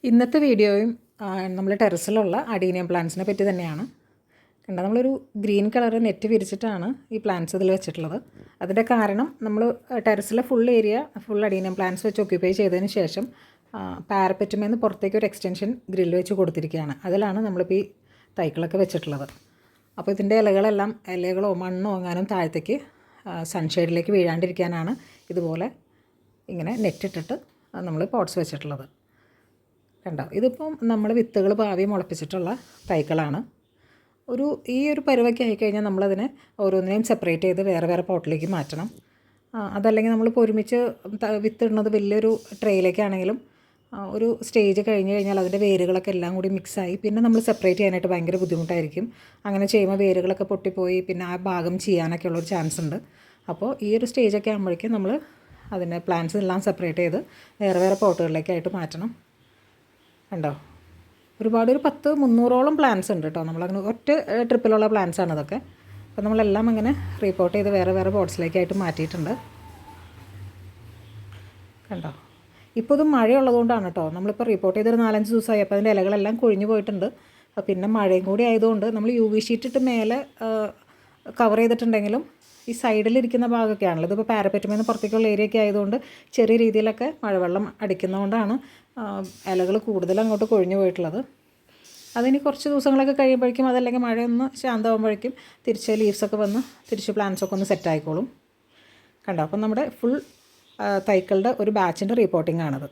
ഇന്നത്തെ വീഡിയോയും നമ്മൾ ടെറസിലുള്ള അഡീനിയം പ്ലാന്റ്സിനെ പറ്റി തന്നെയാണ്. കണ്ടോ, നമ്മളൊരു ഗ്രീൻ കളർ നെറ്റ് വിരിച്ചിട്ടാണ് ഈ പ്ലാന്റ്സ് ഇതിൽ വെച്ചിട്ടുള്ളത്. അതിൻ്റെ കാരണം നമ്മൾ ടെറസിലെ ഫുൾ അഡീനിയം പ്ലാന്റ്സ് വെച്ച് ഒക്യുപ്പൈ ചെയ്തതിന് ശേഷം പാരപ്പറ്റുമേന്ന് പുറത്തേക്ക് ഒരു എക്സ്റ്റൻഷൻ ഗ്രില്ല് വെച്ച് കൊടുത്തിരിക്കുകയാണ്. അതിലാണ് നമ്മളിപ്പോൾ ഈ തൈകളൊക്കെ വെച്ചിട്ടുള്ളത്. അപ്പോൾ ഇതിൻ്റെ ഇലകളോ മണ്ണോ എങ്ങാനും താഴത്തേക്ക് സൺഷെയ്ഡിലേക്ക് വീഴാണ്ടിരിക്കാനാണ് ഇതുപോലെ ഇങ്ങനെ നെറ്റിട്ടിട്ട് നമ്മൾ പോട്ട്സ് വെച്ചിട്ടുള്ളത്. കണ്ടോ, ഇതിപ്പം നമ്മൾ വിത്തുകൾ പാവി മുളപ്പിച്ചിട്ടുള്ള തൈകളാണ്. ഈ ഒരു പരുവൊക്കെ ആയിക്കഴിഞ്ഞാൽ നമ്മളതിനെ ഓരോന്നിനെയും സെപ്പറേറ്റ് ചെയ്ത് വേറെ വേറെ പോട്ടിലേക്ക് മാറ്റണം. അതല്ലെങ്കിൽ നമ്മളിപ്പോൾ ഒരുമിച്ച് വിത്തിടുന്നത് വലിയൊരു ട്രേയിലേക്കാണെങ്കിലും ഒരു സ്റ്റേജ് കഴിഞ്ഞ് കഴിഞ്ഞാൽ അതിൻ്റെ വേരുകളൊക്കെ എല്ലാം കൂടി മിക്സായി പിന്നെ നമ്മൾ സെപ്പറേറ്റ് ചെയ്യാനായിട്ട് ഭയങ്കര ബുദ്ധിമുട്ടായിരിക്കും. അങ്ങനെ ചെയ്യുമ്പോൾ വേരുകളൊക്കെ പൊട്ടിപ്പോയി പിന്നെ ആ ഭാഗം ചെയ്യാനൊക്കെ ഉള്ളൊരു ചാൻസ് ഉണ്ട്. അപ്പോൾ ഈ ഒരു സ്റ്റേജൊക്കെ ആകുമ്പോഴേക്കും നമ്മൾ അതിൻ്റെ പ്ലാന്റ്സ് എല്ലാം സെപ്പറേറ്റ് ചെയ്ത് വേറെ വേറെ പോട്ടുകളിലേക്കായിട്ട് മാറ്റണം. കണ്ടോ, ഒരു 300ഓളം പ്ലാന്റ്സ് ഉണ്ട് കേട്ടോ. നമ്മളങ്ങനെ ഒറ്റ ട്രിപ്പിലുള്ള പ്ലാന്റ്സാണ് ഇതൊക്കെ. അപ്പോൾ നമ്മളെല്ലാം അങ്ങനെ റീപോർട്ട് ചെയ്ത് വേറെ വേറെ പോട്ട്സിലേക്കായിട്ട് മാറ്റിയിട്ടുണ്ട്. കണ്ടോ, ഇപ്പോൾ ഇത് മഴയുള്ളതുകൊണ്ടാണ് കേട്ടോ. നമ്മളിപ്പോൾ റിപ്പോർട്ട് ചെയ്തൊരു 4-5 ദിവസമായി. അപ്പോൾ അതിൻ്റെ ഇലകളെല്ലാം കൊഴിഞ്ഞു പോയിട്ടുണ്ട്. പിന്നെ മഴയും കൂടി ആയതുകൊണ്ട് നമ്മൾ UV ഷീറ്റിട്ട് മേലെ കവർ ചെയ്തിട്ടുണ്ടെങ്കിലും ഈ സൈഡിലിരിക്കുന്ന ഭാഗമൊക്കെയാണല്ലോ, ഇതിപ്പോൾ പാരപ്പറ്റുമേന്ന് പുറത്തേക്കുള്ള ഏരിയയൊക്കെ ആയതുകൊണ്ട് ചെറിയ രീതിയിലൊക്കെ മഴവെള്ളം അടിക്കുന്നതുകൊണ്ടാണ് ഇലകൾ കൂടുതൽ അങ്ങോട്ട് കൊഴിഞ്ഞു പോയിട്ടുള്ളത്. അതിന് കുറച്ച് ദിവസങ്ങളൊക്കെ കഴിയുമ്പോഴേക്കും അതല്ലെങ്കിൽ മഴയൊന്ന് ശാന്തമാകുമ്പോഴേക്കും തിരിച്ച് ലീവ്സൊക്കെ വന്ന് തിരിച്ച് പ്ലാന്റ്സൊക്കെ ഒന്ന് സെറ്റായിക്കോളും. കണ്ടോ, അപ്പം നമ്മുടെ ഫുൾ തൈക്കളുടെ ഒരു ബാച്ചിൻ്റെ റിപ്പോർട്ടിംഗ് ആണത്.